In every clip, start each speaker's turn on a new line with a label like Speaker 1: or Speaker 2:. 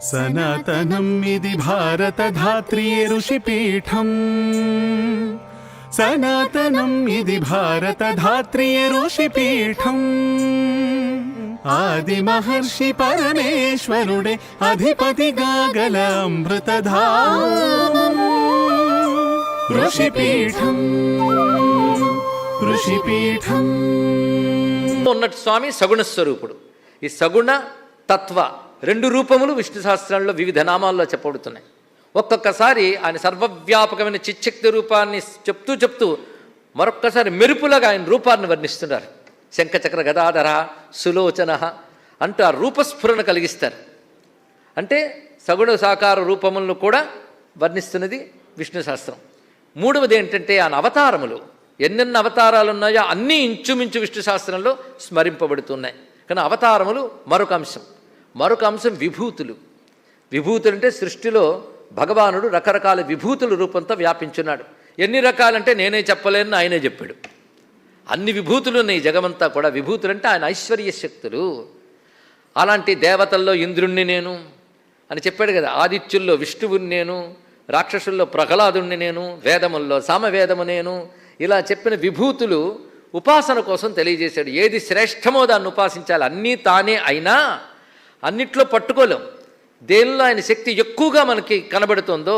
Speaker 1: సనాతనం ఇది భారతధాత్రీ ఋషిపీఠం. సనాతనం ఇది భారతధాత్రీ ఋషిపీఠం. ఆది మహర్షి పరమేశ్వరుడే అధిపతిగా గల అమృతధామం ఋషిపీఠం. ఋషిపీఠం
Speaker 2: ఉన్నట్టు స్వామి సగుణ స్వరూపుడు. ఈ సగుణ తత్వ రెండు రూపములు విష్ణు సహస్రంలో వివిధ నామాల్లో చెప్పబడుతున్నాయి. ఒక్కొక్కసారి ఆయన సర్వవ్యాపకమైన చిచ్చక్తి రూపాన్ని చెప్తూ మరొక్కసారి మెరుపులాగా ఆయన రూపాన్ని వర్ణిస్తున్నారు. శంఖచక్ర గదాధర సులోచన అంటూ ఆ రూపస్ఫురణ కలిగిస్తారు. అంటే సగుణ సాకార రూపములను కూడా వర్ణిస్తున్నది విష్ణు సహస్రం. మూడవది ఏంటంటే ఆయన అవతారములు, ఎన్నెన్న అవతారాలు ఉన్నాయో అన్నీ ఇంచుమించు విష్ణు శాస్త్రంలో స్మరింపబడుతున్నాయి. కానీ అవతారములు మరొక అంశం విభూతులు. విభూతులు అంటే సృష్టిలో భగవానుడు రకరకాల విభూతుల రూపంతో వ్యాపించున్నాడు. ఎన్ని రకాలంటే నేనే చెప్పలేని ఆయనే చెప్పాడు. అన్ని విభూతులు ఉన్నాయి జగమంతా కూడా. విభూతులు అంటే ఆయన ఐశ్వర్య శక్తులు. అలాంటి దేవతల్లో ఇంద్రుణ్ణి నేను అని చెప్పాడు కదా, ఆదిత్యుల్లో విష్ణువుని నేను, రాక్షసుల్లో ప్రహ్లాదుణ్ణి నేను, వేదముల్లో సామవేదము నేను, ఇలా చెప్పిన విభూతులు ఉపాసన కోసం తెలియజేశాడు. ఏది శ్రేష్టమో దాన్ని ఉపాసించాలి. అన్నీ తానే అయినా అన్నిట్లో పట్టుకోలేం. దేనిలో ఆయన శక్తి ఎక్కువగా మనకి కనబడుతుందో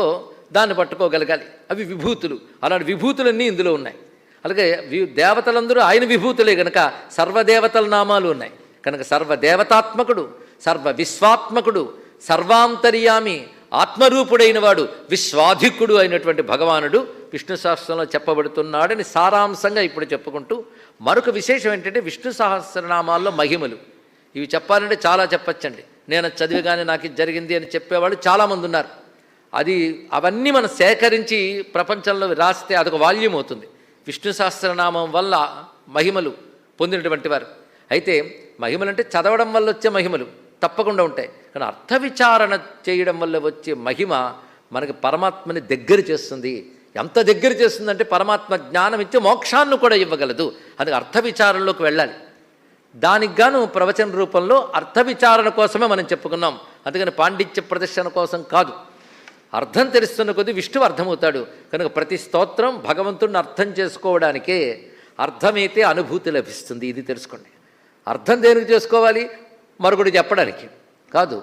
Speaker 2: దాన్ని పట్టుకోగలగాలి. అవి విభూతులు. అలాంటి విభూతులన్నీ ఇందులో ఉన్నాయి. అలాగే దేవతలందరూ ఆయన విభూతులే కనుక సర్వదేవతల నామాలు ఉన్నాయి. కనుక సర్వదేవతాత్మకుడు, సర్వ విశ్వాత్మకుడు, సర్వాంతర్యామి, ఆత్మరూపుడైన వాడు, విశ్వాధికుడు అయినటువంటి భగవానుడు విష్ణు సహస్రంలో చెప్పబడుతున్నాడని సారాంశంగా ఇప్పుడు చెప్పుకుంటూ, మరొక విశేషం ఏంటంటే విష్ణు సహస్రనామాల్లో మహిమలు. ఇవి చెప్పాలంటే చాలా చెప్పచ్చండి. నేను చదివిగానే నాకు ఇది జరిగింది అని చెప్పేవాళ్ళు చాలామంది ఉన్నారు. అవన్నీ మనం సేకరించి ప్రపంచంలో రాస్తే అదొక వాల్యూమ్ అవుతుంది. విష్ణు సహస్రనామం వల్ల మహిమలు పొందినటువంటి వారు. అయితే మహిమలు అంటే చదవడం వల్ల వచ్చే మహిమలు తప్పకుండా ఉంటాయి. కానీ అర్థ విచారణ చేయడం వల్ల వచ్చే మహిమ మనకి పరమాత్మని దగ్గర చేస్తుంది. ఎంత దగ్గర చేస్తుందంటే పరమాత్మ జ్ఞానం ఇచ్చి మోక్షాన్ని కూడా ఇవ్వగలదు. అందుకే అర్థ విచారణలోకి వెళ్ళాలి. దానికి గాను ప్రవచన రూపంలో అర్థ విచారణ కోసమే మనం చెప్పుకున్నాం. అందుకని పాండిత్య ప్రదర్శన కోసం కాదు. అర్థం తెలుస్తున్న కొద్దీ విష్ణువు అర్థమవుతాడు. కనుక ప్రతి స్తోత్రం భగవంతుడిని అర్థం చేసుకోవడానికే. అర్థమైతే అనుభూతి లభిస్తుంది. ఇది తెలుసుకోండి. అర్థం దేనికి చేసుకోవాలి? మరొకటి చెప్పడానికి కాదు,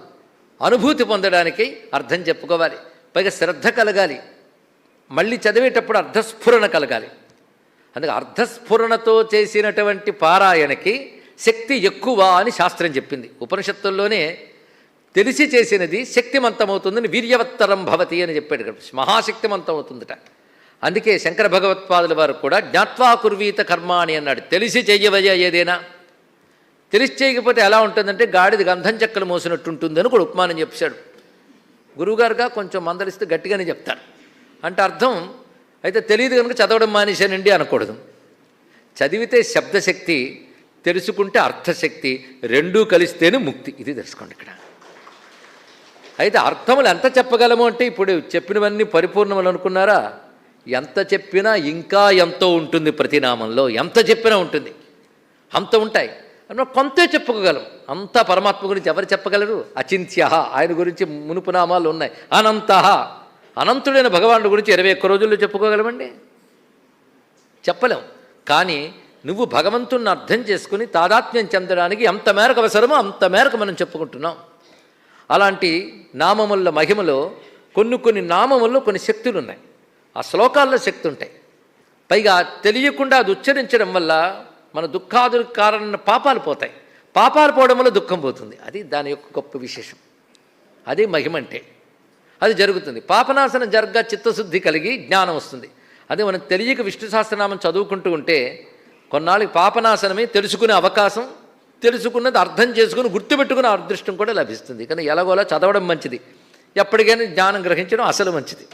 Speaker 2: అనుభూతి పొందడానికి అర్థం చెప్పుకోవాలి. పైగా శ్రద్ధ కలగాలి. మళ్ళీ చదివేటప్పుడు అర్థస్ఫురణ కలగాలి. అందుకే అర్థస్ఫురణతో చేసినటువంటి పారాయణకి శక్తి ఎక్కువ అని శాస్త్రం చెప్పింది. ఉపనిషత్తుల్లోనే తెలిసి చేసినది శక్తిమంతమవుతుందని వీర్యవత్తరం భవతి అని చెప్పాడు. మహాశక్తిమంతం అవుతుందట. అందుకే శంకర భగవత్పాదుల వారు కూడా జ్ఞాత్వా కుర్వీత కర్మాణి అన్నాడు. తెలిసి చెయ్యవయ్యా ఏదైనా. తెలిసి చేయకపోతే ఎలా ఉంటుందంటే గాడిద గంధం చెక్కలు మోసినట్టు ఉంటుంది అని కూడా ఉపమానం చెప్పాడు. గురువుగారుగా కొంచెం మందలిస్తే గట్టిగానే చెప్తారు. అంటే అర్థం అయితే తెలియదు కనుక చదవడం మానేశానండి అనకూడదు. చదివితే శబ్దశక్తి, తెలుసుకుంటే అర్థశక్తి, రెండూ కలిస్తేనే ముక్తి. ఇది తెలుసుకోండి ఇక్కడ. అయితే అర్థములు ఎంత చెప్పగలము అంటే ఇప్పుడు చెప్పినవన్నీ పరిపూర్ణములు అనుకున్నారా? ఎంత చెప్పినా ఇంకా ఎంతో ఉంటుంది. ప్రతి నామంలో ఎంత చెప్పినా ఉంటుంది. అంత ఉంటాయి. కొంతే చెప్పుకోగలం. అంతా పరమాత్మ గురించి ఎవరు చెప్పగలరు? అచింత్య, ఆయన గురించి మునుపు నామాలు ఉన్నాయి. అనంత, అనంతుడైన భగవానుడి గురించి 21 రోజుల్లో చెప్పుకోగలమండి? చెప్పలేం. కానీ నువ్వు భగవంతుణ్ణి అర్థం చేసుకుని తాదాత్మ్యం చెందడానికి ఎంత మేరకు అవసరమో అంత మేరకు మనం చెప్పుకుంటున్నాం. అలాంటి నామముల మహిమలో కొన్ని నామముల్లో కొన్ని శక్తులు ఉన్నాయి. ఆ శ్లోకాల్లో శక్తి ఉంటాయి. పైగా తెలియకుండా అది ఉచ్చరించడం వల్ల మన దుఃఖాదులకు కారణమైన పాపాలు పోతాయి. పాపాలు పోవడం వల్ల దుఃఖం పోతుంది. అది దాని యొక్క గొప్ప విశేషం. అది మహిమ అంటే. అది జరుగుతుంది. పాపనాశనం జరగగా చిత్తశుద్ధి కలిగి జ్ఞానం వస్తుంది. అదే మనం తెలియక విష్ణు సహస్రనామం చదువుకుంటూ ఉంటే కొన్నాళ్ళకి పాపనాశనమే తెలుసుకునే అవకాశం, తెలుసుకున్నది అర్థం చేసుకుని గుర్తుపెట్టుకునే అదృష్టం కూడా లభిస్తుంది. కానీ ఎలాగోలా చదవడం మంచిది. ఎప్పటికైనా జ్ఞానం గ్రహించడం అసలు మంచిది.